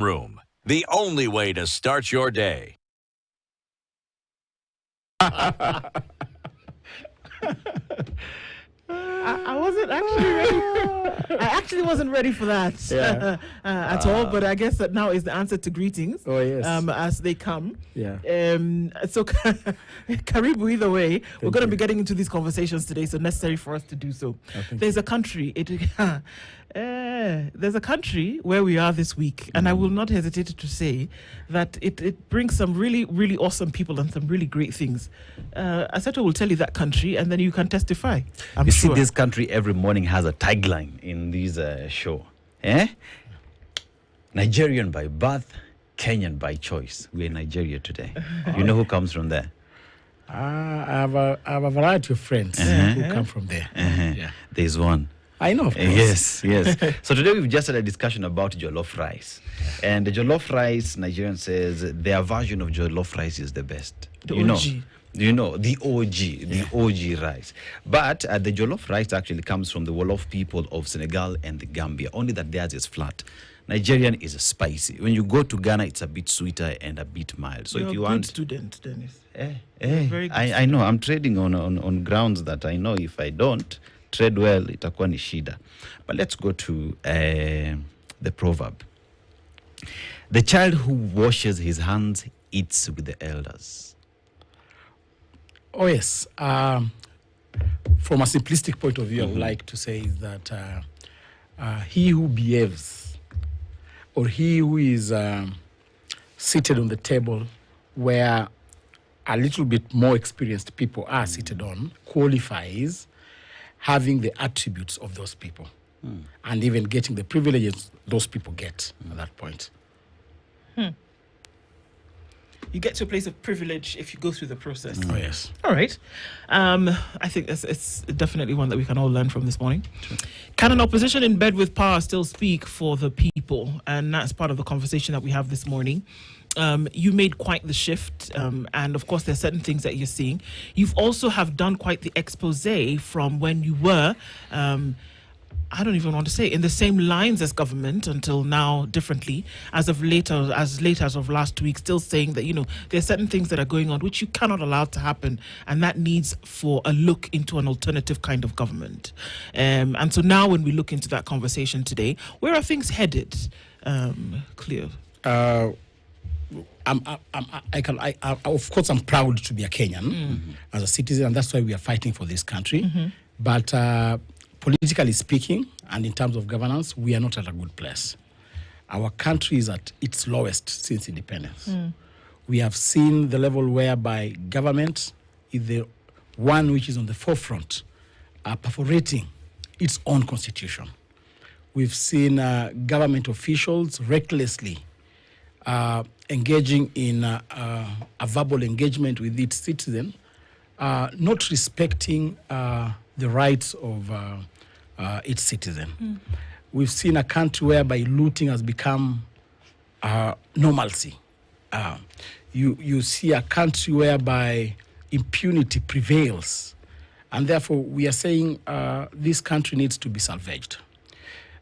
Room, the only way to start your day. I wasn't actually ready. I actually wasn't ready for that at all. But I guess that now is the answer to greetings. Oh, yes. As they come. Yeah. So, Karibu, either way, we're going to be getting into these conversations today, so necessary for us to do so. There's a country. There's a country where we are this week, and I will not hesitate to say that it brings some really, really awesome people and some really great things. Aseto will tell you that country, and then you can testify. You see, this country every morning has a tagline in this show. Nigerian by birth, Kenyan by choice. We're in Nigeria today. You know who comes from there? I have a variety of friends who come from there. Yeah. There's one. I know, of course. Yes. So today we've just had a discussion about jollof rice. And the jollof rice, Nigerian says their version of jollof rice is the best. The OG. You know, the OG rice. But the jollof rice actually comes from the Wolof people of Senegal and the Gambia, only that theirs is flat. Nigerian is spicy. When you go to Ghana, it's a bit sweeter and a bit mild. So if you want... student, Dennis. I know. I'm trading on grounds that I know if I don't trade well, itakuwa ni shida. But let's go to the proverb. The child who washes his hands eats with the elders. Oh, yes. From a simplistic point of view, I would like to say that he who behaves or he who is seated on the table where a little bit more experienced people are seated on qualifies having the attributes of those people and even getting the privileges those people get at that point. You get to a place of privilege if you go through the process. Oh, yes. All right. I think it's definitely one that we can all learn from this morning. Sure. Can an opposition in bed with power still speak for the people? And that's part of the conversation that we have this morning. You made quite the shift, and of course there's certain things that you're seeing. You've also have done quite the expose from when you were, I don't even want to say, in the same lines as government until now differently, as late as of last week, still saying that, you know, there's certain things that are going on which you cannot allow to happen, and that needs for a look into an alternative kind of government. And so now when we look into that conversation today, where are things headed, Cleo? Of course, I'm proud to be a Kenyan as a citizen, and that's why we are fighting for this country. But politically speaking, and in terms of governance, we are not at a good place. Our country is at its lowest since independence. We have seen the level whereby government is the one which is on the forefront, perforating its own constitution. We've seen government officials recklessly engaging in a verbal engagement with its citizen, not respecting the rights of its citizen. We've seen a country whereby looting has become normalcy. You see a country whereby impunity prevails. And therefore, we are saying this country needs to be salvaged.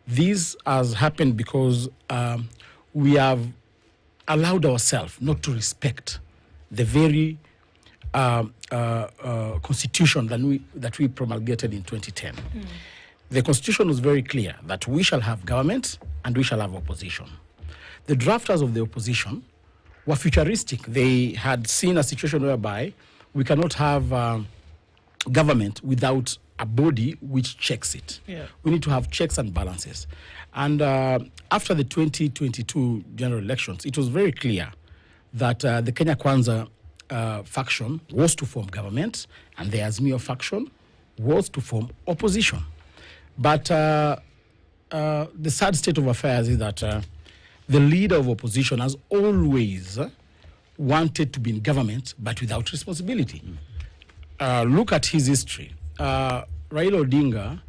This has happened because we have allowed ourselves not to respect the very constitution that we promulgated in 2010. The constitution was very clear that we shall have government and we shall have opposition. The drafters of the opposition were futuristic. They had seen a situation whereby we cannot have government without a body which checks it. We need to have checks and balances. And after the 2022 general elections, it was very clear that the Kenya Kwanza faction was to form government and the Azimio faction was to form opposition. But the sad state of affairs is that the leader of opposition has always wanted to be in government but without responsibility. Look at his history. Raila Odinga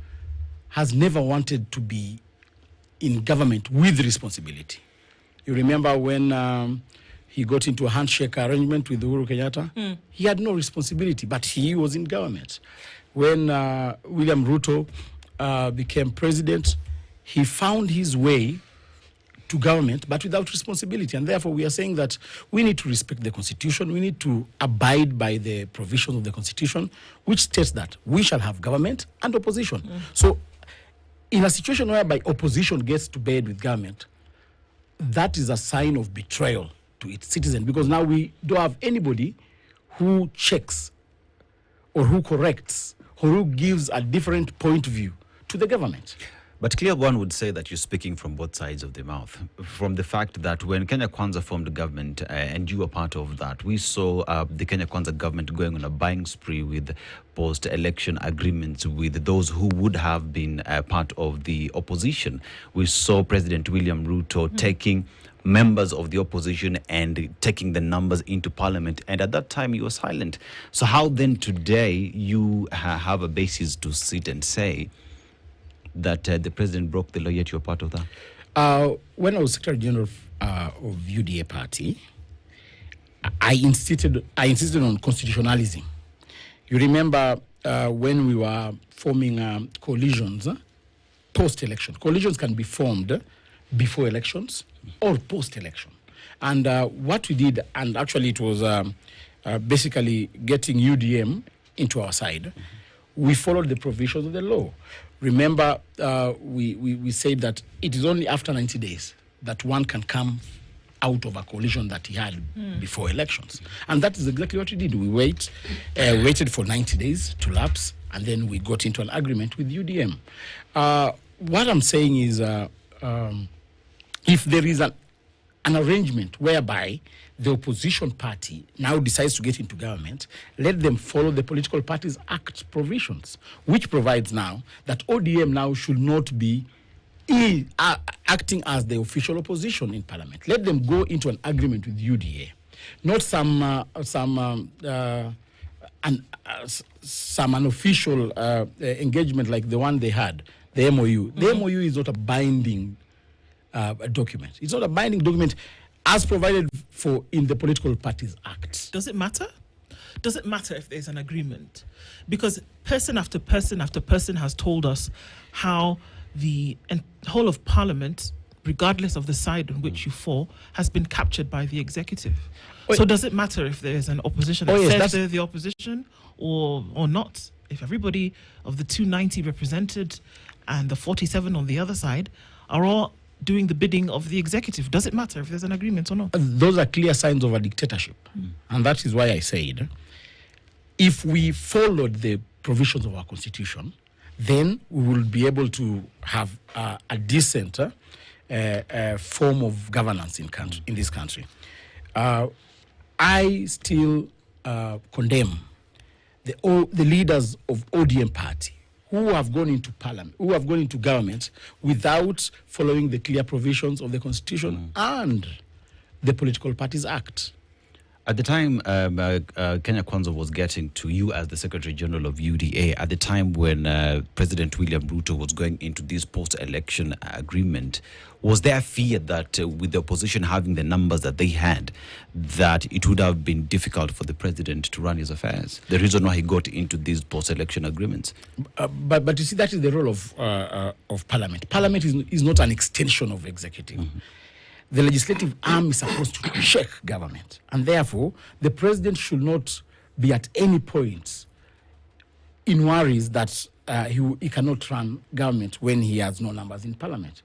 has never wanted to be in government with responsibility. You remember when he got into a handshake arrangement with Uhuru Kenyatta? He had no responsibility, but he was in government. When William Ruto became president, he found his way to government, but without responsibility. And therefore, we are saying that we need to respect the Constitution. We need to abide by the provisions of the Constitution, which states that we shall have government and opposition. So, in a situation whereby opposition gets to bed with government, that is a sign of betrayal to its citizens, because now we don't have anybody who checks or who corrects or who gives a different point of view to the government. But clear one would say that you're speaking from both sides of the mouth. From the fact that when Kenya Kwanza formed the government, and you were part of that, we saw the Kenya Kwanza government going on a buying spree with post-election agreements with those who would have been part of the opposition. We saw President William Ruto taking members of the opposition and taking the numbers into parliament, and at that time you were silent. So how then today you have a basis to sit and say that the president broke the law, yet you're part of that? When I was Secretary General of UDA party, I insisted on constitutionalism. You remember when we were forming coalitions, post-election. Coalitions can be formed before elections or post-election. And what we did, and actually it was basically getting UDM into our side, we followed the provisions of the law. Remember, we said that it is only after 90 days that one can come out of a coalition that he had before elections. And that is exactly what we did. We waited for 90 days to lapse, and then we got into an agreement with UDM. What I'm saying is, if there is an arrangement whereby the opposition party now decides to get into government, let them follow the Political Parties Act provisions, which provides now that ODM now should not be acting as the official opposition in parliament. Let them go into an agreement with UDA, not some unofficial engagement like the one they had, the MOU. The MOU is not a binding document. It's not a binding document as provided for in the Political Parties Act. Does it matter? Does it matter if there's an agreement? Because person after person after person has told us how the whole of Parliament, regardless of the side on which you fall, has been captured by the executive. So does it matter if there's an opposition that says they're the opposition or not? If everybody of the 290 represented and the 47 on the other side are all doing the bidding of the executive, does it matter if there's an agreement or not? Those are clear signs of a dictatorship. And that is why I said, if we followed the provisions of our constitution, then we will be able to have a decent form of governance in this country. I still condemn the leaders of ODM party who have gone into parliament, who have gone into government without following the clear provisions of the Constitution and the Political Parties Act. At the time Kenya Kwanza was getting to you as the Secretary General of UDA, at the time when President William Ruto was going into this post-election agreement, was there fear that with the opposition having the numbers that they had, that it would have been difficult for the president to run his affairs? The reason why he got into these post-election agreements. But you see, that is the role of Parliament. Parliament is not an extension of executive. The legislative arm is supposed to check government, and therefore the president should not be at any point in worries that he cannot run government when he has no numbers in parliament.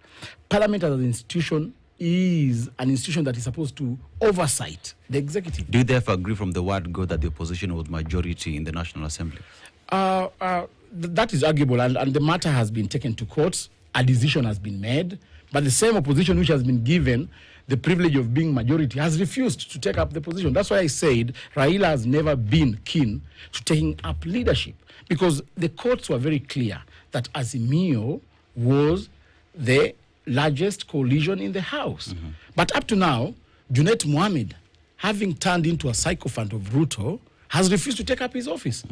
Parliament as an institution is an institution that is supposed to oversight the executive. Do you therefore agree from the word go that the opposition was majority in the National Assembly? That is arguable, and the matter has been taken to court. A decision has been made. But the same opposition which has been given the privilege of being majority has refused to take up the position. That's why I said Raila has never been keen to taking up leadership, because the courts were very clear that Azimio was the largest coalition in the House. But up to now, Junet Mohammed, having turned into a sycophant of Ruto, has refused to take up his office.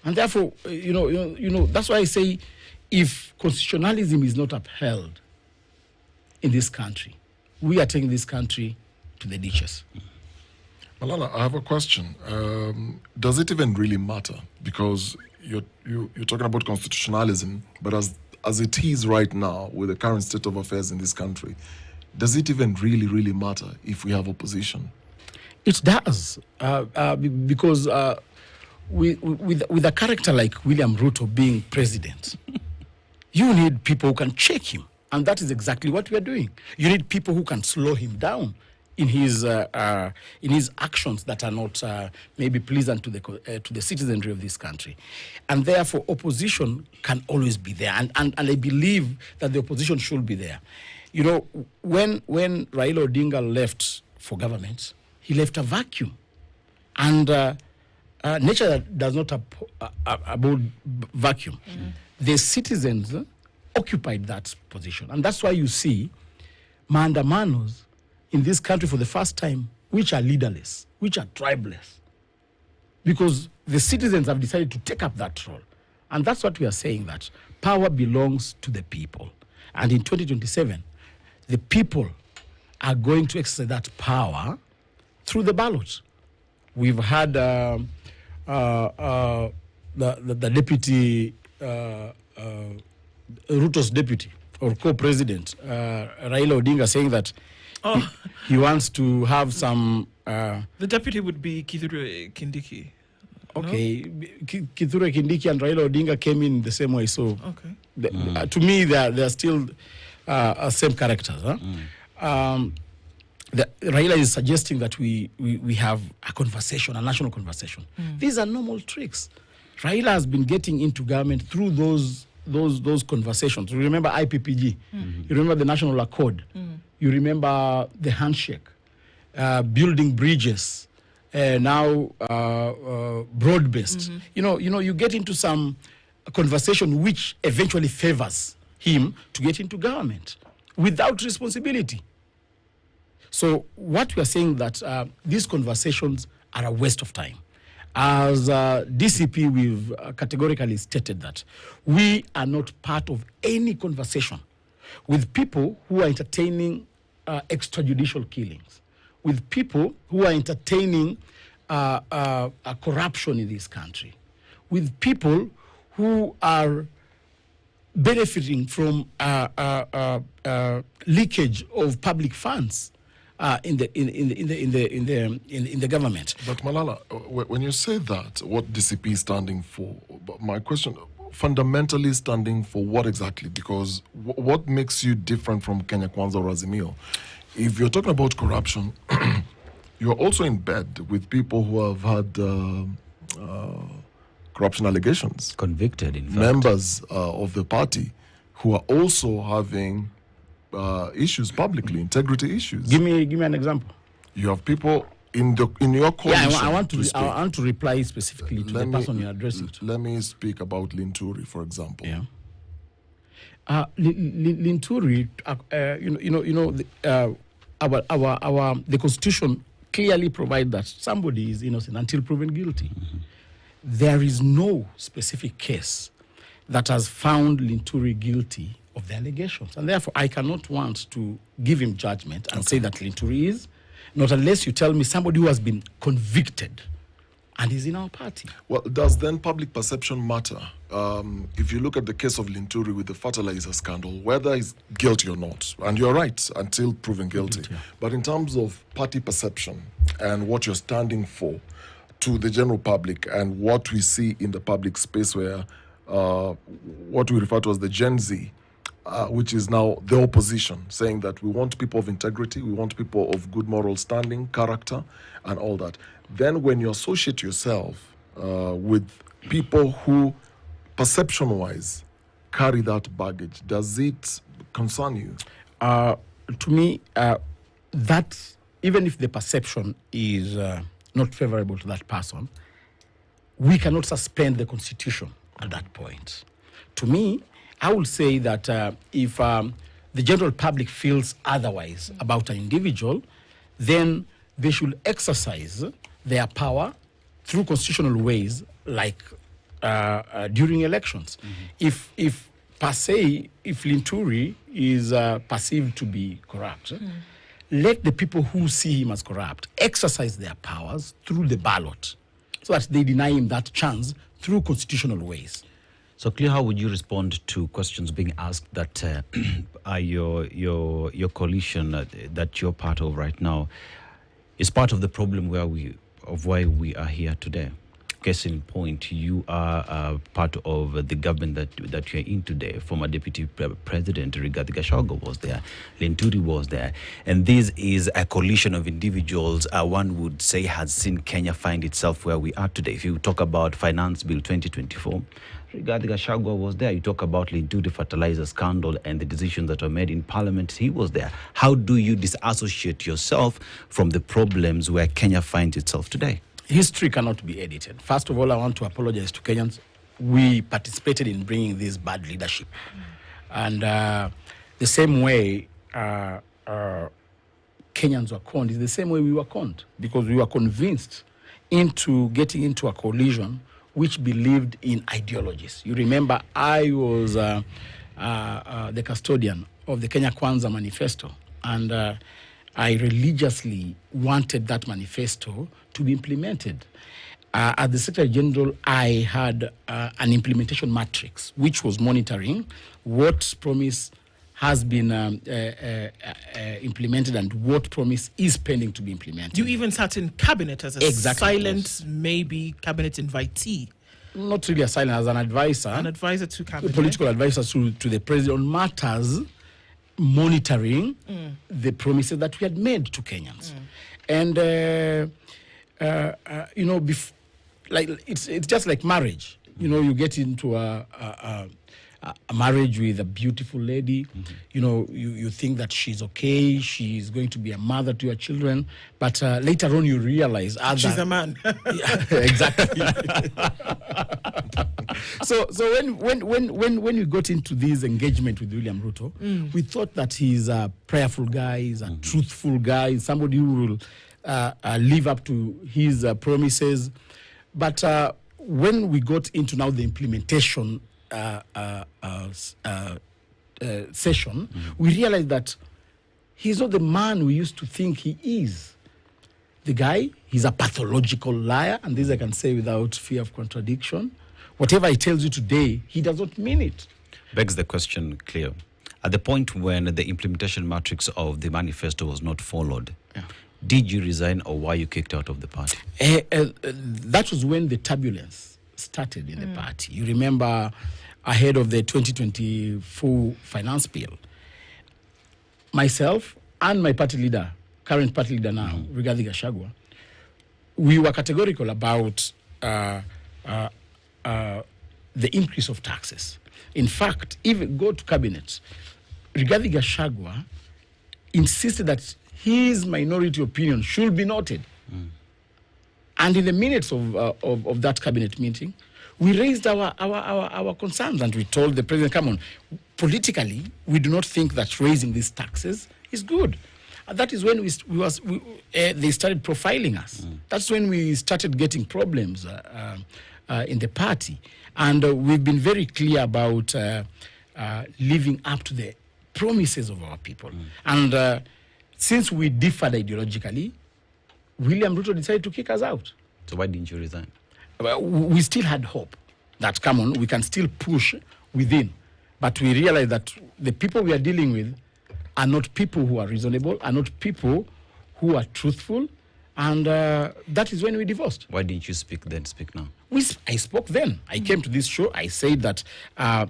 And therefore, that's why I say, if constitutionalism is not upheld in this country, we are taking this country to the ditches. Malala, I have a question. Does it even really matter? Because you're talking about constitutionalism, but as it is right now with the current state of affairs in this country, does it even really matter if we have opposition? It does, because with a character like William Ruto being president, you need people who can check him, and that is exactly what we are doing. You need people who can slow him down in his actions that are not maybe pleasant to the citizenry of this country, and therefore opposition can always be there, and I believe that the opposition should be there. You know, when Raila Odinga left for government, he left a vacuum, and nature does not abode vacuum. The citizens occupied that position, and that's why you see maandamanos in this country for the first time, which are leaderless, which are tribeless, because the citizens have decided to take up that role. And that's what we are saying, that power belongs to the people. And in 2027, the people are going to exercise that power through the ballot. We've had the deputy, Ruto's deputy or co-president, Raila Odinga, saying that he wants to have some... the deputy would be Kithure Kindiki. Okay, no? Kithure Kindiki and Raila Odinga came in the same way, so okay. To me they're still same characters. Huh? Raila is suggesting that we have a conversation, a national conversation. These are normal tricks. Raila has been getting into government through those conversations. You remember IPPG, you remember the National Accord, you remember the handshake, building bridges, now broad-based. You know, you get into some conversation which eventually favors him to get into government without responsibility. So what we are saying that these conversations are a waste of time. As DCP, we've categorically stated that we are not part of any conversation with people who are entertaining extrajudicial killings, with people who are entertaining corruption in this country, with people who are benefiting from leakage of public funds in the government. But Malala, when you say that, what DCP is standing for, my question, fundamentally standing for what exactly? Because what makes you different from Kenya Kwanza or Azimio? If you're talking about corruption, you're also in bed with people who have had corruption allegations. Convicted, in fact. Members of the party who are also having issues publicly, integrity issues. Give me an example. You have people in your coalition. Yeah, I want to reply specifically to the person you're addressing. Let me speak about Linturi, for example. Yeah. Linturi, the Constitution clearly provides that somebody is innocent until proven guilty. There is no specific case that has found Linturi guilty of the allegations. And therefore, I cannot want to give him judgment and say that Linturi is, not unless you tell me somebody who has been convicted and is in our party. Well, does then public perception matter? If you look at the case of Linturi with the fertilizer scandal, whether he's guilty or not, and you're right, until proven guilty. But in terms of party perception and what you're standing for to the general public and what we see in the public space where what we refer to as the Gen Z, which is now the opposition, saying that we want people of integrity, we want people of good moral standing, character, and all that. Then when you associate yourself with people who, perception-wise, carry that baggage, does it concern you? To me, that even if the perception is not favorable to that person, we cannot suspend the Constitution at that point. To me, I would say that if the general public feels otherwise about an individual, then they should exercise their power through constitutional ways, like during elections. If per se, if Linturi is perceived to be corrupt, let the people who see him as corrupt exercise their powers through the ballot, so that they deny him that chance through constitutional ways. So, Cleo, how would you respond to questions being asked that your coalition that you're part of right now is part of the problem why we are here today? Case in point, you are part of the government that you're in today. Former Deputy President Rigathi Gachagua was there, Linturi was there, and this is a coalition of individuals one would say has seen Kenya find itself where we are today. If you talk about Finance Bill 2024, Rigathi Gachagua was there. You talk about Linturi fertilizer scandal and the decisions that were made in Parliament, he was there. How do you disassociate yourself from the problems where Kenya finds itself today? History cannot be edited. First of all, I want to apologize to Kenyans. We participated in bringing this bad leadership. And the same way Kenyans were conned is the same way we were conned, because we were convinced into getting into a coalition which believed in ideologies. You remember, I was the custodian of the Kenya Kwanza manifesto, and I religiously wanted that manifesto to be implemented. As the Secretary General, I had an implementation matrix, which was monitoring what promise has been implemented and what promise is pending to be implemented. You even sat in cabinet as a silent, maybe cabinet invitee. Not really a silent, as an advisor. An advisor to cabinet. A political advisor to the president on matters monitoring the promises that we had made to Kenyans. And, you know, like it's just like marriage. You know, you get into a marriage with a beautiful lady. You know, you think that she's okay, she's going to be a mother to your children, but later on you realize she's a man. Yeah, exactly. So when we got into this engagement with William Ruto, we thought that he's a prayerful guy, he's a truthful guy, somebody who will live up to his promises. But when we got into now the implementation session, we realized that he's not the man we used to think he is. The guy, he's a pathological liar, and this I can say without fear of contradiction. Whatever he tells you today, he does not mean it. Begs the question, Cleo. At the point when the implementation matrix of the manifesto was not followed, did you resign or were you kicked out of the party? That was when the turbulence started in the party. You remember, ahead of the 2024 finance bill, myself and my party leader, current party leader now, Rigathi Gachagua, we were categorical about the increase of taxes. In fact, even go to cabinet, Rigathi Gachagua insisted that his minority opinion should be noted. And in the minutes of that cabinet meeting, we raised our concerns, and we told the president, come on, politically, we do not think that raising these taxes is good. And that is when they started profiling us. That's when we started getting problems in the party. And we've been very clear about living up to the promises of our people. And since we differed ideologically, William Ruto decided to kick us out. So why didn't you resign? We still had hope that, come on, we can still push within. But we realized that the people we are dealing with are not people who are reasonable, are not people who are truthful, and that is when we divorced. Why didn't you speak then, speak now? I spoke then. I came to this show, I said that our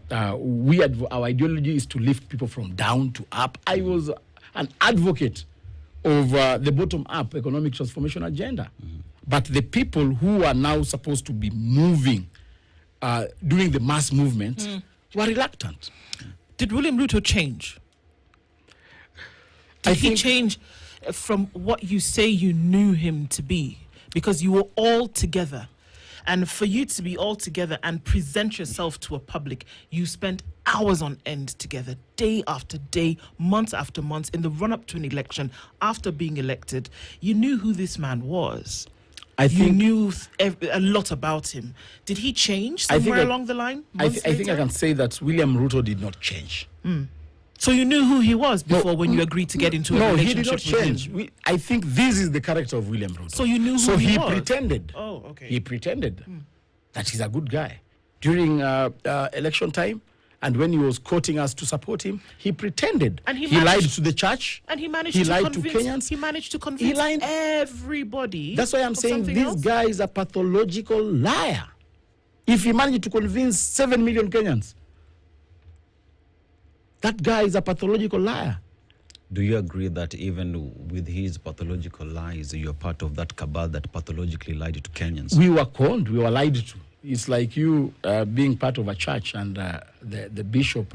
ideology is to lift people from down to up. I was an advocate of the bottom-up economic transformation agenda. But the people who are now supposed to be moving, doing the mass movement, were reluctant. Did William Ruto change? Did he change from what you say you knew him to be? Because you were all together. And for you to be all together and present yourself to a public, you spent hours on end together, day after day, months after months, in the run-up to an election. After being elected, you knew who this man was. You knew a lot about him. Did he change somewhere along the line? I think I can say that William Ruto did not change. So you knew who he was before when you agreed to get into a relationship with him? No, he did not change. I think this is the character of William Ruto. So you knew who he was? So he pretended. Oh, okay. He pretended that he's a good guy. Do during election time. And when he was quoting us to support him, he pretended. And he lied managed- to the church. And he managed He to lied convince, to Kenyans. He managed to convince lied. everybody. That's why I'm of saying something this else. guy is a pathological liar. If he managed to convince 7 million Kenyans, that guy is a pathological liar. Do you agree that even with his pathological lies, you're part of that cabal that pathologically lied to Kenyans? We were conned, we were lied to. It's like you being part of a church and the bishop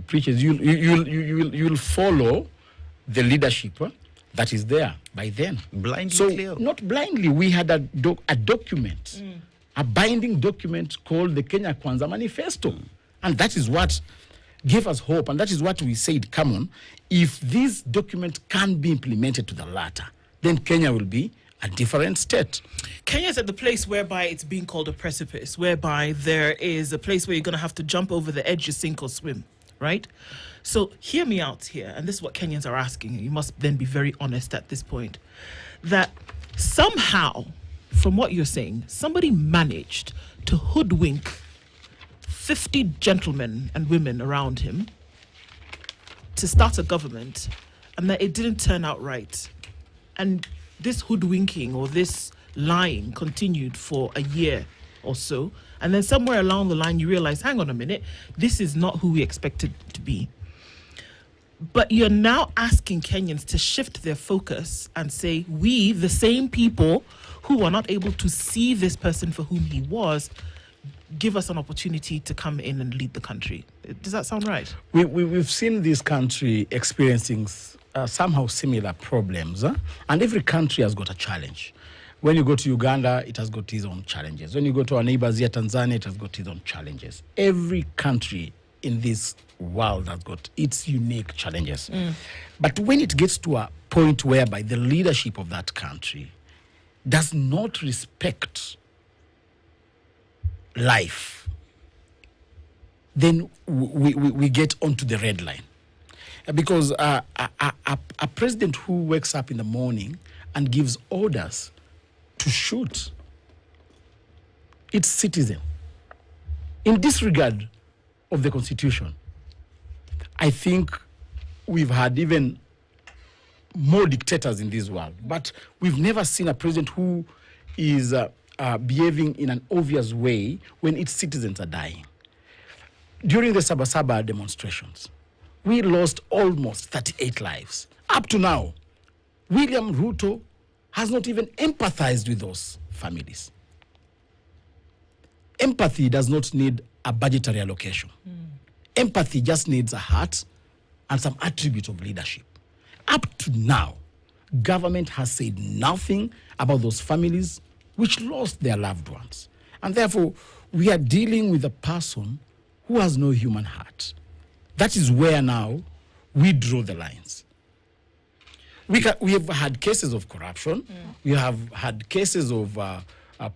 preaches. You'll follow the leadership that is there by then. Blindly, So Cleo. not blindly. We had a document, a binding document called the Kenya Kwanza Manifesto, and that is what gave us hope. And that is what we said. Come on, if this document can be implemented to the latter, then Kenya will be a different state. Kenya's at the place whereby it's being called a precipice, whereby there is a place where you're going to have to jump over the edge, you sink or swim, right? So hear me out here, and this is what Kenyans are asking. You must then be very honest at this point, that somehow, from what you're saying, somebody managed to hoodwink 50 gentlemen and women around him to start a government, and that it didn't turn out right. And this hoodwinking or this lying continued for a year or so. And then somewhere along the line, you realize, hang on a minute, this is not who we expected to be. But you're now asking Kenyans to shift their focus and say, we, the same people who are not able to see this person for whom he was, give us an opportunity to come in and lead the country. Does that sound right? We've seen this country experiencing somehow similar problems, and every country has got a challenge. When you go to Uganda, it has got its own challenges. When you go to our neighbors here, Tanzania, it has got its own challenges. Every country in this world has got its unique challenges. But when it gets to a point whereby the leadership of that country does not respect life, then we get onto the red line. Because a president who wakes up in the morning and gives orders to shoot its citizen in disregard of the Constitution, I think we've had even more dictators in this world. But we've never seen a president who is behaving in an obvious way when its citizens are dying. During the Sabasaba demonstrations, we lost almost 38 lives. Up to now, William Ruto has not even empathized with those families. Empathy does not need a budgetary allocation. Empathy just needs a heart and some attribute of leadership. Up to now, government has said nothing about those families which lost their loved ones. And therefore, we are dealing with a person who has no human heart. That is where now we draw the lines. We have had cases of corruption. We have had cases of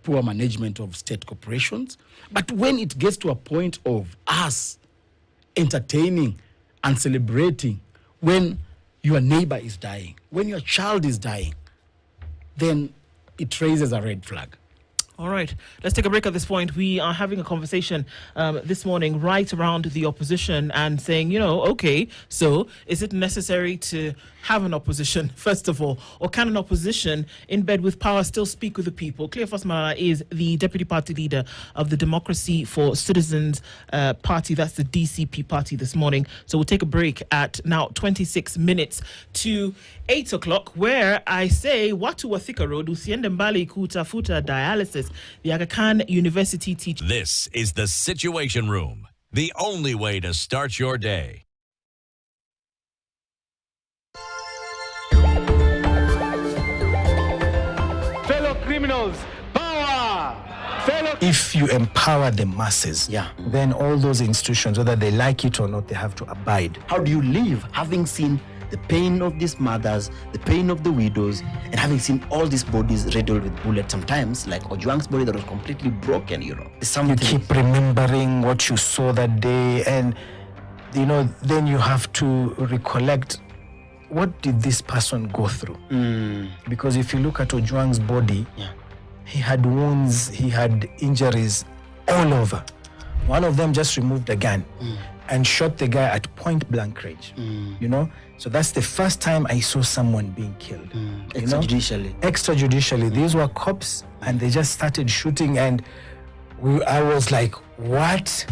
poor management of state corporations. But when it gets to a point of us entertaining and celebrating when your neighbor is dying, when your child is dying, then it raises a red flag. All right, let's take a break at this point. We are having a conversation this morning right around the opposition and saying, okay, so is it necessary to have an opposition, first of all, or can an opposition in bed with power still speak with the people? Cleophas Malala is the deputy party leader of the Democracy for Citizens Party. That's the DCP party this morning. So we'll take a break at now 26 minutes to 8 o'clock, where I say, watu wa Thika Road, usiende mbali kutafuta dialysis. The Aga Khan University teacher. This is the Situation Room, the only way to start your day. Fellow criminals, power! If you empower the masses, then all those institutions, whether they like it or not, they have to abide. How do you live having seen the pain of these mothers, the pain of the widows, and having seen all these bodies riddled with bullets, sometimes like Ojwang's body that was completely broken, You keep remembering what you saw that day, and then you have to recollect, what did this person go through? Because if you look at Ojwang's body, he had wounds, he had injuries all over. One of them just removed a gun and shot the guy at point blank range. You know, so that's the first time I saw someone being killed. Extrajudicially. Extrajudicially. These were cops, and they just started shooting, and I was like, what?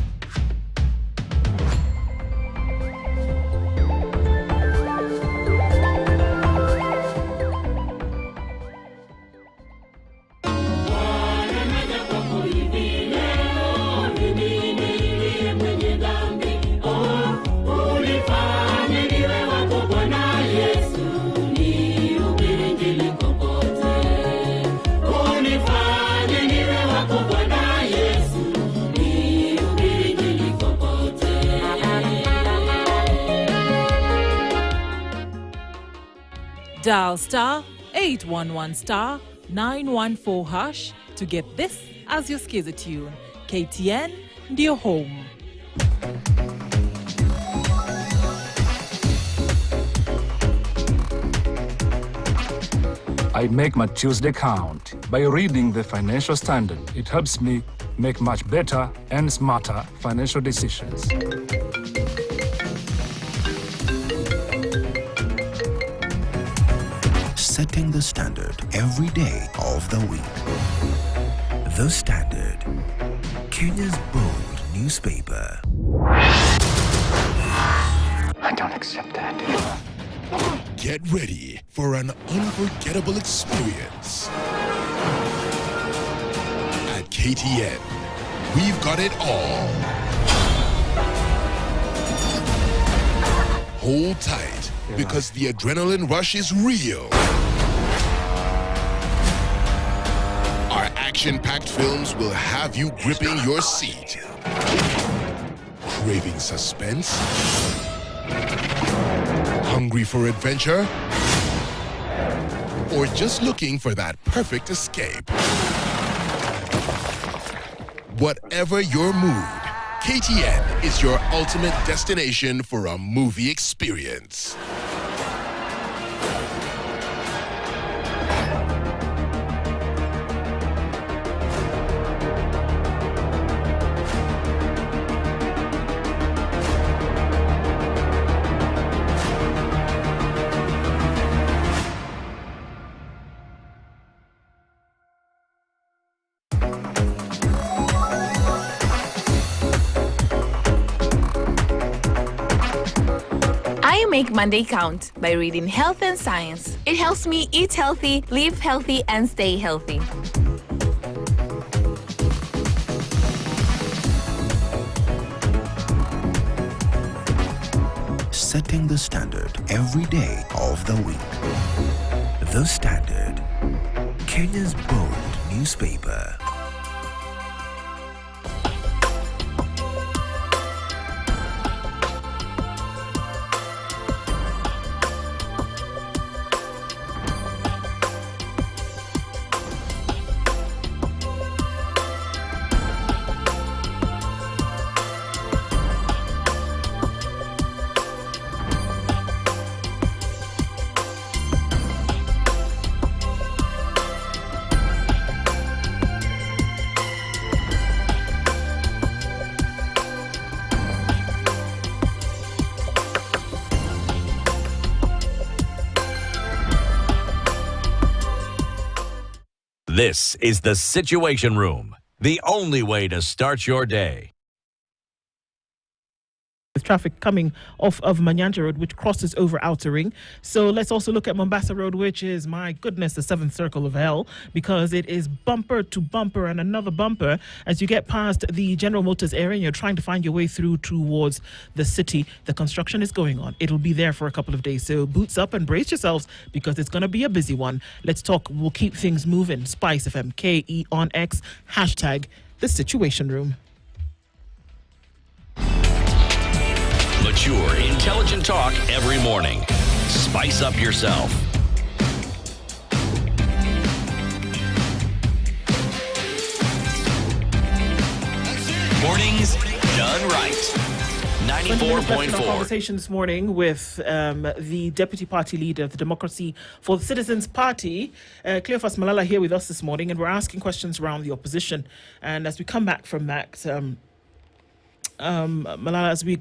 Dial star 811 star 914 hash to get this as your skiza tune. KTN, ndio home. I make my Tuesday count by reading the Financial Standard. It helps me make much better and smarter financial decisions. Setting the standard every day of the week. The Standard, Kenya's bold newspaper. I don't accept that. Get ready for an unforgettable experience. At KTN, we've got it all. Hold tight, because the adrenaline rush is real. Our action-packed films will have you gripping your seat. Craving suspense? Hungry for adventure? Or just looking for that perfect escape? Whatever your mood, KTN is your ultimate destination for a movie experience. I make Monday count by reading Health and Science. It helps me eat healthy, live healthy, and stay healthy. Setting the standard every day of the week. The Standard, Kenya's bold newspaper. This is the Situation Room, the only way to start your day. With traffic coming off of Manyanja Road, which crosses over Outer Ring. So let's also look at Mombasa Road, which is, my goodness, the seventh circle of hell, because it is bumper to bumper and another bumper as you get past the General Motors area and you're trying to find your way through towards the city. The construction is going on. It'll be there for a couple of days. So boots up and brace yourselves because it's going to be a busy one. Let's talk. We'll keep things moving. Spice FM, KE on X, hashtag the Situation Room. Mature, intelligent talk every morning. Spice up yourself. Mornings done right. 94.4. Conversation this morning with the Deputy Party Leader of the Democracy for the Citizens Party, Cleophas Malala, here with us this morning, and we're asking questions around the opposition. And as we come back from that, Malala, as we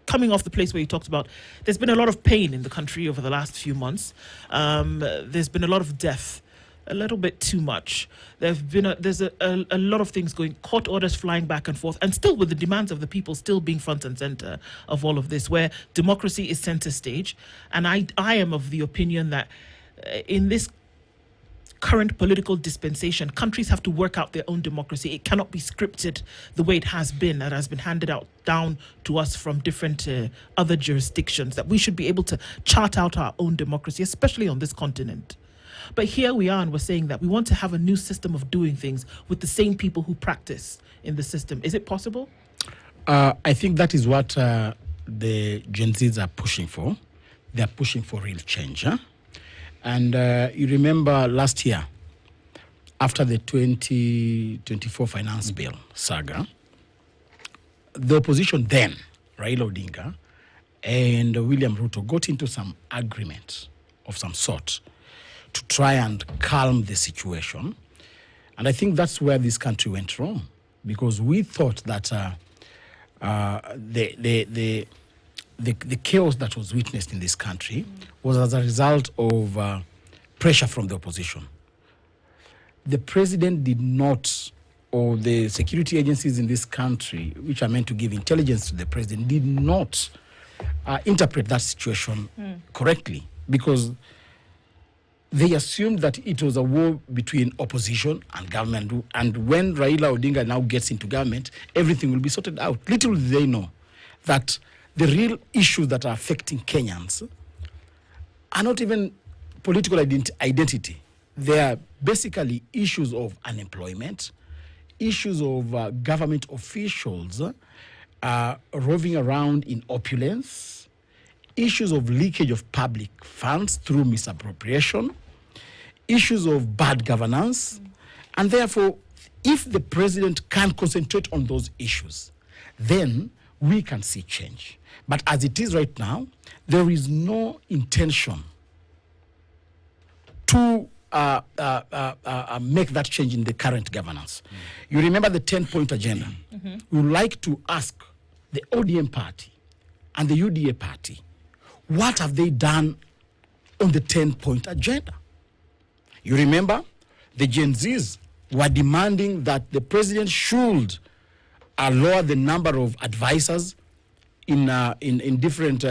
coming off the place where you talked about, there's been a lot of pain in the country over the last few months. There's been a lot of death, a little bit too much. There's a lot of things going, court orders flying back and forth, and still with the demands of the people still being front and center of all of this, where democracy is center stage. And I am of the opinion that in this current political dispensation, countries have to work out their own democracy. It cannot be scripted the way it has been, and has been handed out down to us from different other jurisdictions, that we should be able to chart out our own democracy, especially on this continent. But here we are, and we're saying that we want to have a new system of doing things with the same people who practice in the system. Is it possible? I think that is what the Gen Zs are pushing for. They're pushing for real change. Huh? And you remember last year, after the 2024 finance bill saga, the opposition then, Raila Odinga and William Ruto, got into some agreement of some sort to try and calm the situation. And I think that's where this country went wrong, because we thought that the chaos that was witnessed in this country was as a result of pressure from the opposition. The president did not, or the security agencies in this country, which are meant to give intelligence to the president, did not interpret that situation correctly, because they assumed that it was a war between opposition and government. And when Raila Odinga now gets into government, everything will be sorted out. Little do they know that the real issues that are affecting Kenyans are not even political identity. They are basically issues of unemployment, issues of government officials roving around in opulence, issues of leakage of public funds through misappropriation, issues of bad governance. And therefore, if the president can concentrate on those issues, then we can see change. But as it is right now, there is no intention to make that change in the current governance. You remember the 10-point agenda. We would like to ask the ODM party and the UDA party, what have they done on the 10-point agenda? You remember the Gen Zs were demanding that the president should lower the number of advisors in different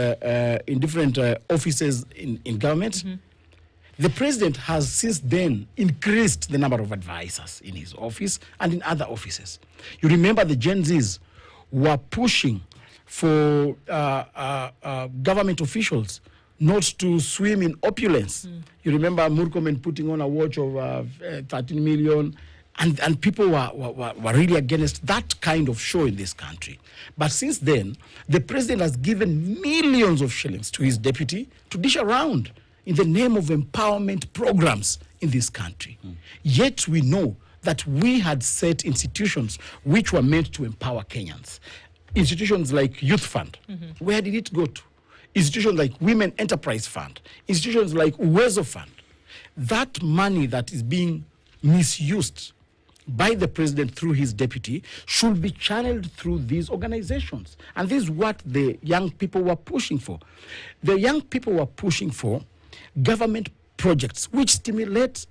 offices in government. The president has since then increased the number of advisors in his office and in other offices. You remember the Gen Zs were pushing for government officials not to swim in opulence. You remember Murkomen putting on a watch of 13 million, and people were really against that kind of show in this country. But since then, the president has given millions of shillings to his deputy to dish around in the name of empowerment programs in this country. Yet we know that we had set institutions which were meant to empower Kenyans. Institutions like Youth Fund, where did it go to? Institutions like Women Enterprise Fund, institutions like Uwezo Fund. That money that is being misused by the president through his deputy should be channeled through these organizations. And this is what the young people were pushing for. The young people were pushing for government projects which stimulate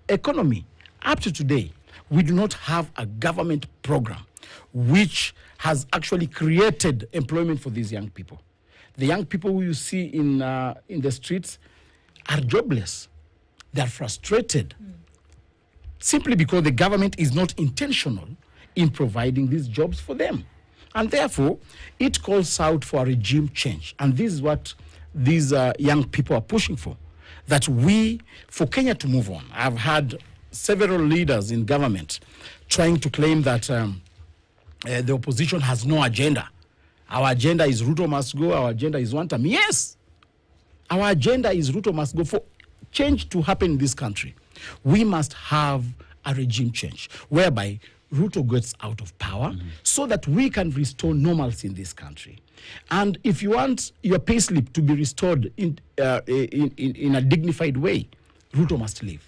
economy. Up to today, we do not have a government program which has actually created employment for these young people. The young people who you see in the streets are jobless. They are frustrated simply because the government is not intentional in providing these jobs for them. And therefore, it calls out for a regime change. And this is what these young people are pushing for, that for Kenya to move on. I've had several leaders in government trying to claim that the opposition has no agenda. Our agenda is Ruto must go, our agenda is one term. Yes, our agenda is Ruto must go. For change to happen in this country, we must have a regime change whereby Ruto gets out of power so that we can restore normalcy in this country. And if you want your payslip to be restored in a dignified way, Ruto must leave.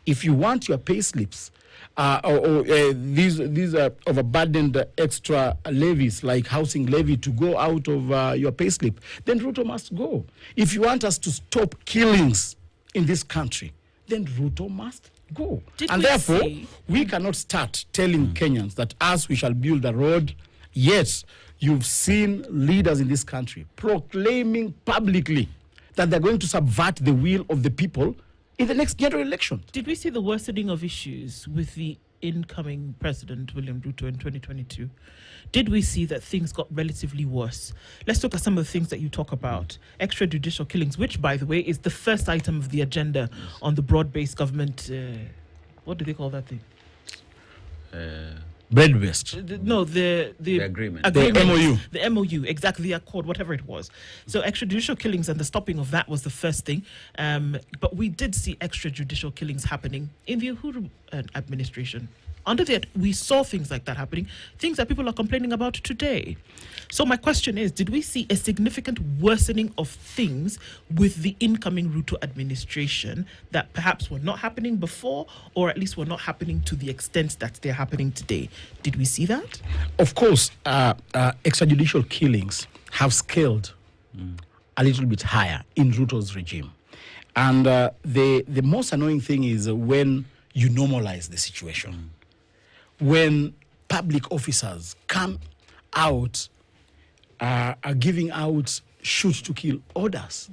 If you want your pay slips, these overburdened extra levies like housing levy to go out of your pay slip, then Ruto must go. If you want us to stop killings in this country, then Ruto must go. And therefore, we cannot start telling Kenyans that as we shall build a road. Yes, you've seen leaders in this country proclaiming publicly that they're going to subvert the will of the people in the next general election. Did we see the worsening of issues with the incoming President, William Ruto, in 2022? Did we see that things got relatively worse? Let's look at some of the things that you talk about. Extrajudicial killings, which, by the way, is the first item of the agenda on the broad-based government, what do they call that thing? Bread-based. No, the agreement. The MOU. The MOU, exactly, the accord, whatever it was. So extrajudicial killings and the stopping of that was the first thing. But we did see extrajudicial killings happening in the Uhuru administration. Under that, we saw things like that happening, things that people are complaining about today. So my question is, did we see a significant worsening of things with the incoming Ruto administration that perhaps were not happening before, or at least were not happening to the extent that they're happening today? Did we see that? Of course, extrajudicial killings have scaled a little bit higher in Ruto's regime. And the most annoying thing is when you normalize the situation. When public officers come out, are giving out shoot to kill orders.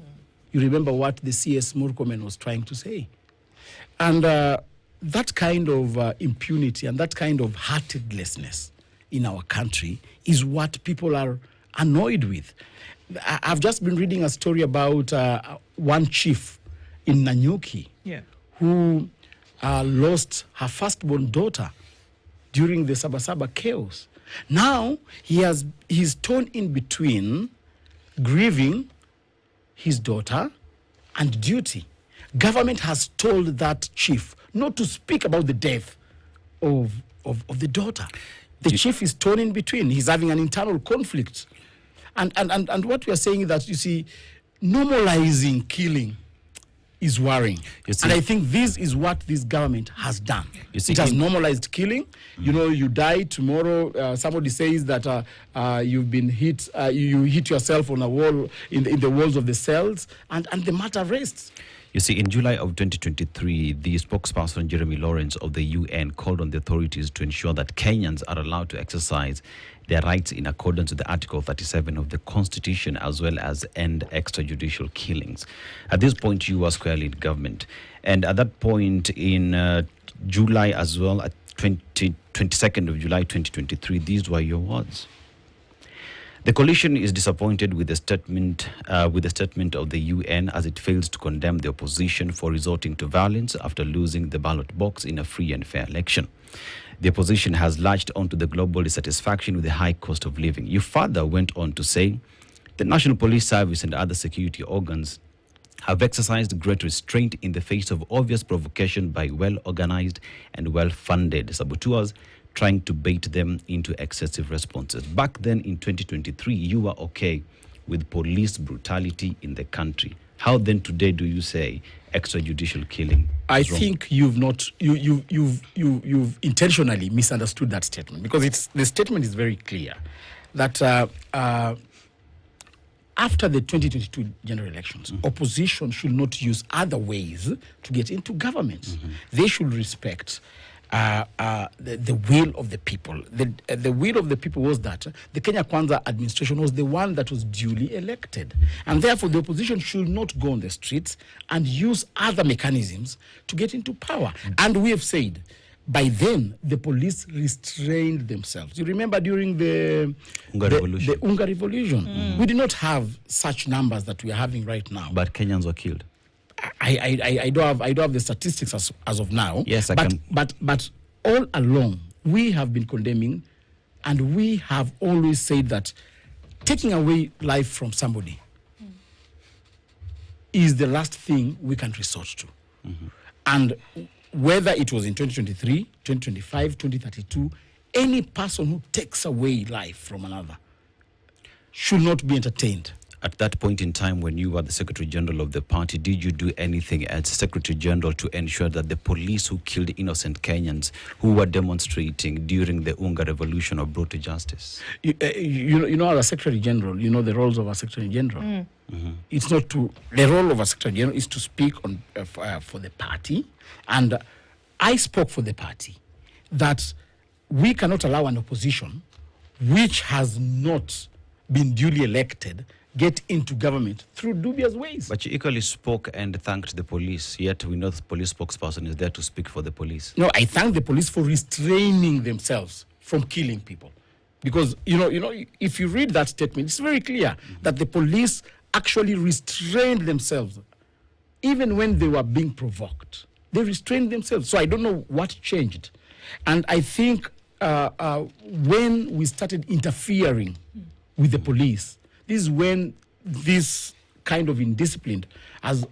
You remember what the CS Murkomen was trying to say. And that kind of impunity and that kind of heartedness in our country is what people are annoyed with. I've just been reading a story about one chief in Nanyuki who lost her firstborn daughter during the Sabasaba chaos. Now he's torn in between grieving his daughter and duty. Government has told that chief not to speak about the death of the daughter. The chief is torn in between. He's having an internal conflict. And what we are saying is that, you see, normalizing killing is worrying. And I think this is what this government has done. It has normalized killing. You know, you die tomorrow, somebody says that you've been hit, you hit yourself on a wall, in the walls of the cells, and the matter rests. You see, in July of 2023, the spokesperson Jeremy Lawrence of the UN called on the authorities to ensure that Kenyans are allowed to exercise their rights in accordance with the Article 37 of the Constitution, as well as end extrajudicial killings. At this point, you were squarely in government. And at that point, in July as well, at 22nd of July 2023, these were your words. The coalition is disappointed with the statement of the UN as it fails to condemn the opposition for resorting to violence after losing the ballot box in a free and fair election. The opposition has latched onto the global dissatisfaction with the high cost of living. You further went on to say the National Police Service and other security organs have exercised great restraint in the face of obvious provocation by well-organized and well-funded saboteurs trying to bait them into excessive responses. Back then in 2023, you were okay with police brutality in the country. How then today do you say extrajudicial killing? I think you've intentionally misunderstood that statement, because the statement is very clear that after the 2022 general elections, opposition should not use other ways to get into government. They should respect the will of the people. The will of the people was that the Kenya Kwanza administration was the one that was duly elected. And therefore, the opposition should not go on the streets and use other mechanisms to get into power. And we have said, by then, the police restrained themselves. You remember during the Unga Revolution, we did not have such numbers that we are having right now. But Kenyans were killed. I don't have the statistics as of now. Yes, but all along we have been condemning, and we have always said that taking away life from somebody is the last thing we can resort to. And whether it was in 2023, 2025, 2032, any person who takes away life from another should not be entertained. at that point in time when you were the Secretary General of the party, did you do anything as Secretary General to ensure that the police who killed innocent Kenyans who were demonstrating during the Unga Revolution are brought to justice? You know, as a Secretary General, you know the roles of a Secretary General. It's not to, the role of a Secretary General is to speak on for the party. And I spoke for the party that we cannot allow an opposition which has not been duly elected get into government through dubious ways. But you equally spoke and thanked the police, yet we know the police spokesperson is there to speak for the police. No, I thank the police for restraining themselves from killing people. Because, you know, if you read that statement, it's very clear that the police actually restrained themselves even when they were being provoked. They restrained themselves. So I don't know what changed. And I think when we started interfering with the police, this is when this kind of indiscipline has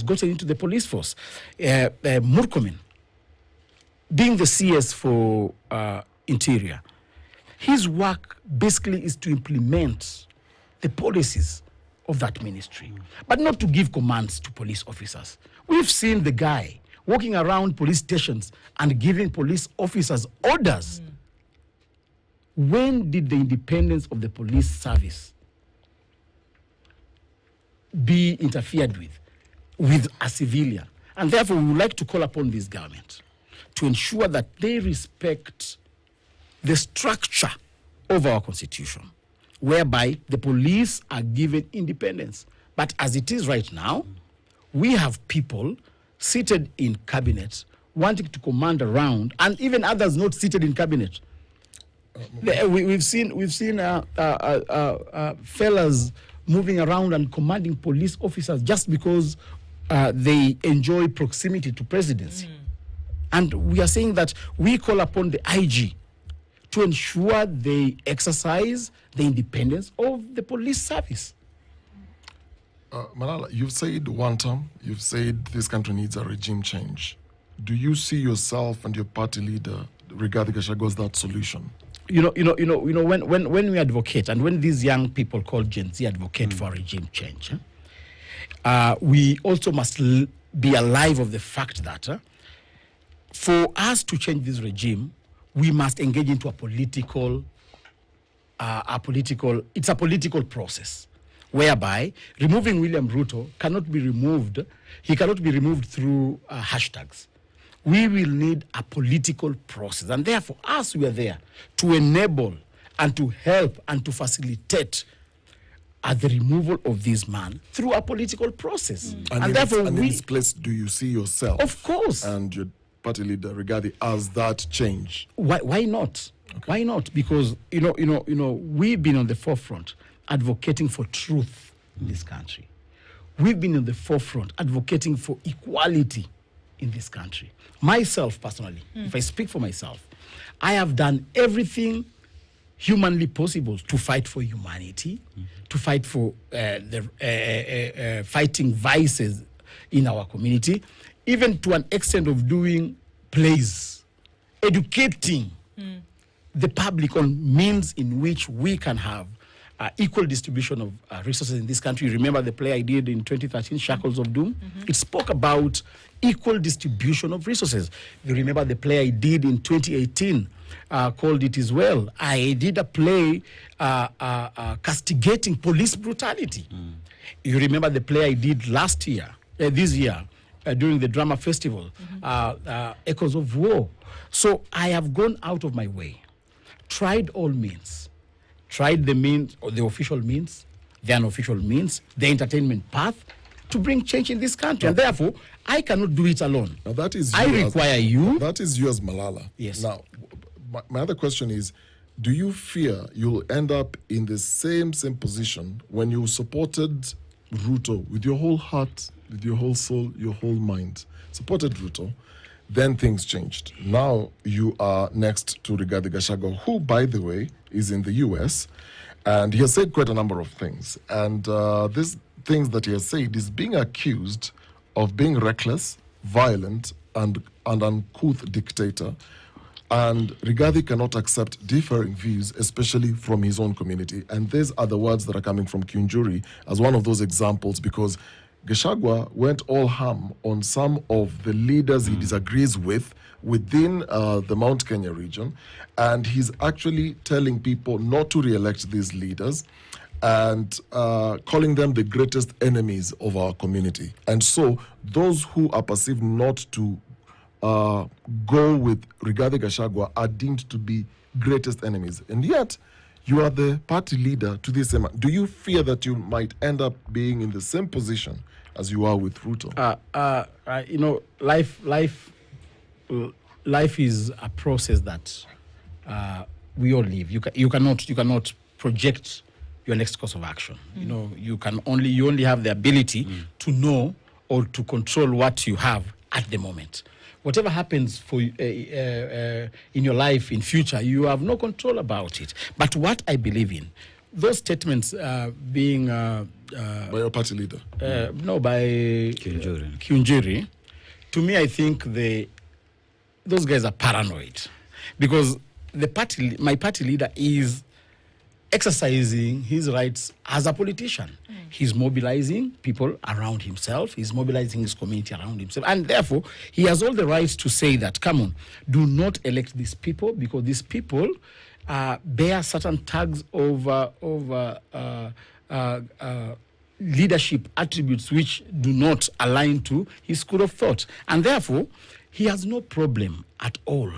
gotten into the police force. Murkomen, being the CS for Interior, his work basically is to implement the policies of that ministry, but not to give commands to police officers. We've seen the guy walking around police stations and giving police officers orders. When did the independence of the police service be interfered with a civilian? And therefore, we would like to call upon this government to ensure that they respect the structure of our constitution, whereby the police are given independence. But as it is right now, we have people seated in cabinet wanting to command around, and even others not seated in cabinet. We've seen fellas moving around and commanding police officers just because they enjoy proximity to presidency. And we are saying that we call upon the IG to ensure they exercise the independence of the police service. Malala, you've said one time, you've said this country needs a regime change. Do you see yourself and your party leader, Rigathi Gachagua, as that solution? When we advocate, and when these young people called Gen Z advocate for regime change, we also must be alive of the fact that for us to change this regime, we must engage into a political process, whereby removing William Ruto cannot be removed. He cannot be removed through hashtags. We will need a political process, and therefore, us, we are there to enable and to help and to facilitate the removal of this man through a political process. And therefore, in this place, do you see yourself? Of course. And your party leader, Rigathi, as that change? Why not? Okay. Why not? Because we've been on the forefront advocating for truth in this country. We've been on the forefront advocating for equality in this country. Myself, personally, if I speak for myself, I have done everything humanly possible to fight for humanity, to fight for fighting vices in our community, even to an extent of doing plays, educating the public on means in which we can have equal distribution of resources in this country. Remember the play I did in 2013, Shackles of Doom? It spoke about equal distribution of resources. You remember the play I did in 2018 called It Is Well. I did a play castigating police brutality. You remember the play I did this year, during the drama festival, Echoes of War. So I have gone out of my way, tried all means, tried the means, or the official means, the unofficial means, the entertainment path, to bring change in this country. And therefore, I cannot do it alone. Now that is I require you. That is you as Malala. Yes. Now, my other question is, do you fear you'll end up in the same position when you supported Ruto with your whole heart, with your whole soul, your whole mind, supported Ruto, then things changed. Now you are next to Rigathi Gachagua, who, by the way, is in the US, and he has said quite a number of things. And these things that he has said is being accused of being reckless, violent, and uncouth dictator, And Rigathi cannot accept differing views, especially from his own community. And these are the words that are coming from Kiunjuri as one of those examples, because Gachagua went all ham on some of the leaders he disagrees with within the Mount Kenya region. And he's actually telling people not to re-elect these leaders and calling them the greatest enemies of our community. And so those who are perceived not to go with Rigathi Gachagua are deemed to be greatest enemies. And yet, you are the party leader to this. Do you fear that you might end up being in the same position as you are with Ruto? You know, life is a process that we all live. You cannot project your next course of action. You know, you only have the ability to know or to control what you have at the moment. Whatever happens for in your life in future, you have no control about it. But what I believe in, those statements being by your party leader, no, by Kiunjuri, to me, I think those guys are paranoid, because my party leader is exercising his rights as a politician. He's mobilizing people around himself. He's mobilizing his community around himself. And therefore, he has all the rights to say that, come on, do not elect these people, because these people bear certain tags of leadership attributes which do not align to his school of thought. And therefore, he has no problem at all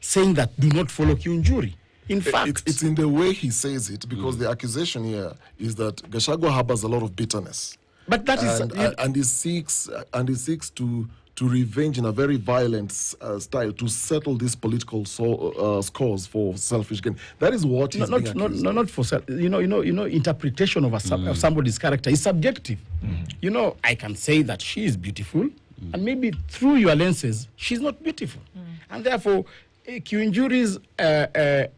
saying that do not follow Kiunjuri. In fact, it's in the way he says it, because the accusation here is that Gachagua harbors a lot of bitterness. But that is, and he seeks to revenge in a very violent style to settle these political scores for selfish gain. That is what he's being accused of. Not for self. You know, interpretation of of somebody's character is subjective. You know, I can say that she is beautiful, and maybe through your lenses, she's not beautiful, and therefore, Kiunjuri's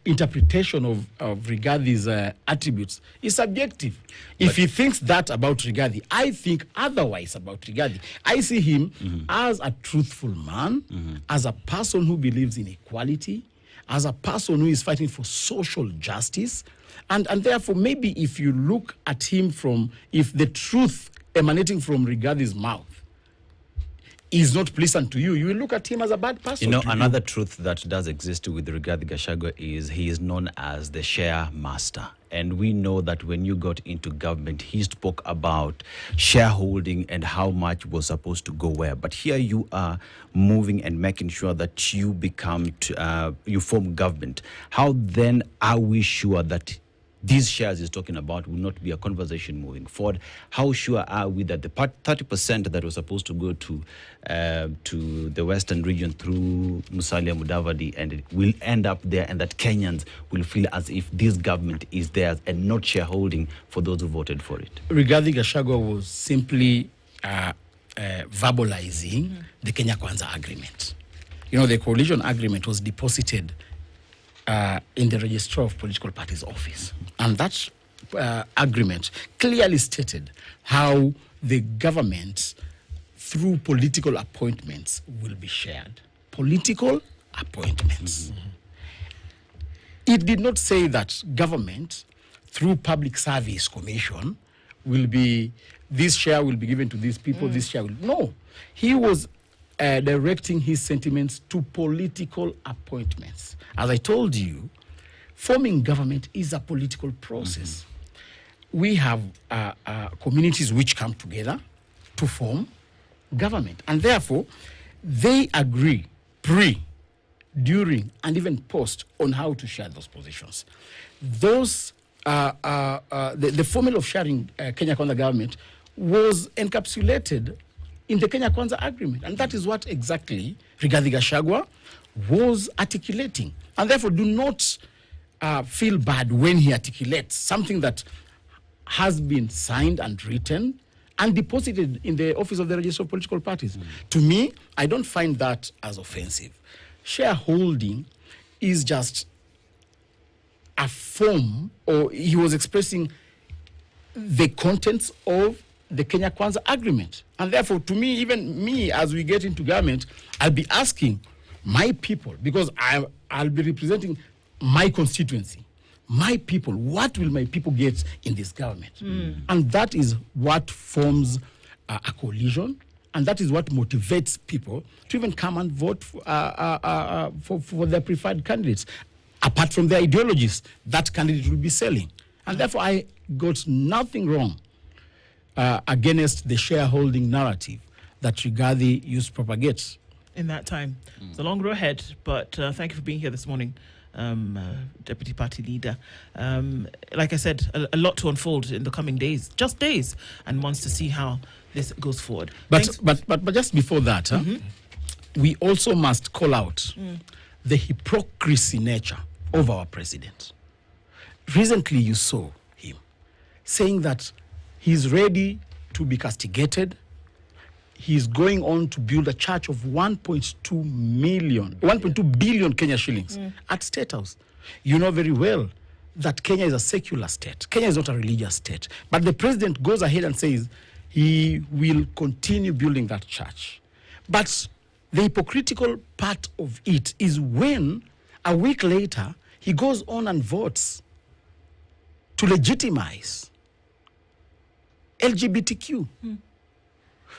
interpretation of Rigathi's attributes is subjective. If he thinks that about Rigathi, I think otherwise about Rigathi. I see him as a truthful man, as a person who believes in equality, as a person who is fighting for social justice. And therefore, maybe if you look at him if the truth emanating from Rigathi's mouth is not pleasant to you, you will look at him as a bad person. You know, another truth that does exist with Rigathi Gachagua is he is known as the share master. And we know that when you got into government, he spoke about shareholding and how much was supposed to go where. But here you are moving and making sure that you you form government. How then are we sure that these shares he's talking about will not be a conversation moving forward? How sure are we that the 30% that was supposed to go to the Western region through Musalia Mudavadi and it will end up there, and that Kenyans will feel as if this government is theirs and not shareholding for those who voted for it? Rigathi Gachagua was simply verbalizing the Kenya Kwanza agreement. You know, the coalition agreement was deposited in the Registrar of Political Parties office. And that agreement clearly stated how the government, through political appointments, will be shared. Political appointments. It did not say that government, through Public Service Commission, this share will be given to these people, this share will... No. He was directing his sentiments to political appointments. As I told you, forming government is a political process. We have communities which come together to form government. And therefore, they agree pre, during, and even post on how to share those positions. The formula of sharing Kenya Kwanza government was encapsulated in the Kenya Kwanza agreement. And that is what exactly Rigathi Gachagua was articulating. And therefore, do not feel bad when he articulates something that has been signed and written and deposited in the office of the Registrar of Political Parties. To me, I don't find that as offensive. Shareholding is just a form, or he was expressing the contents of the Kenya Kwanza agreement. And therefore, to me, even me, as we get into government, I'll be asking, my people, because I'll be representing my constituency, my people, what will my people get in this government? And that is what forms a coalition, and that is what motivates people to even come and vote for their preferred candidates. Apart from their ideologies, that candidate will be selling. And therefore, I got nothing wrong against the shareholding narrative that Rigathi used to propagate. In that time. It's a long road ahead, but thank you for being here this morning, Deputy Party Leader. Like I said, a lot to unfold in the coming days, just days, and wants to see how this goes forward. But just before that, we also must call out the hypocrisy nature of our president. Recently, you saw him saying that he's ready to be castigated. He's going on to build a church of 1.2 billion Kenya shillings at State House. You know very well that Kenya is a secular state. Kenya is not a religious state. But the president goes ahead and says he will continue building that church. But the hypocritical part of it is when, a week later, he goes on and votes to legitimize LGBTQ.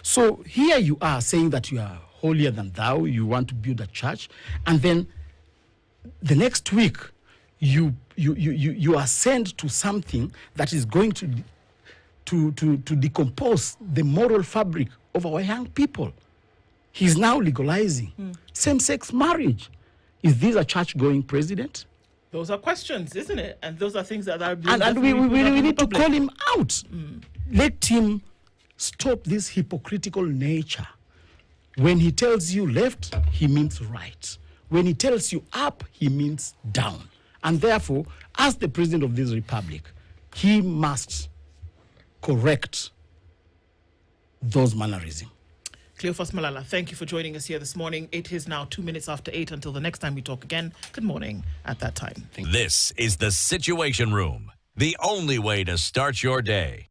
So here you are saying that you are holier than thou, you want to build a church, and then the next week you are sent to something that is going to decompose the moral fabric of our young people. He's now legalizing same-sex marriage. Is this a church-going president? Those are questions, isn't it? And those are things that are... And we need to call him out. Let him stop this hypocritical nature. When he tells you left, he means right. When he tells you up, he means down. And therefore, as the president of this republic, he must correct those mannerisms. Cleophas Malala, thank you for joining us here this morning. It is now 2 minutes after 8. Until the next time we talk again, good morning at that time. This is the Situation Room, the only way to start your day.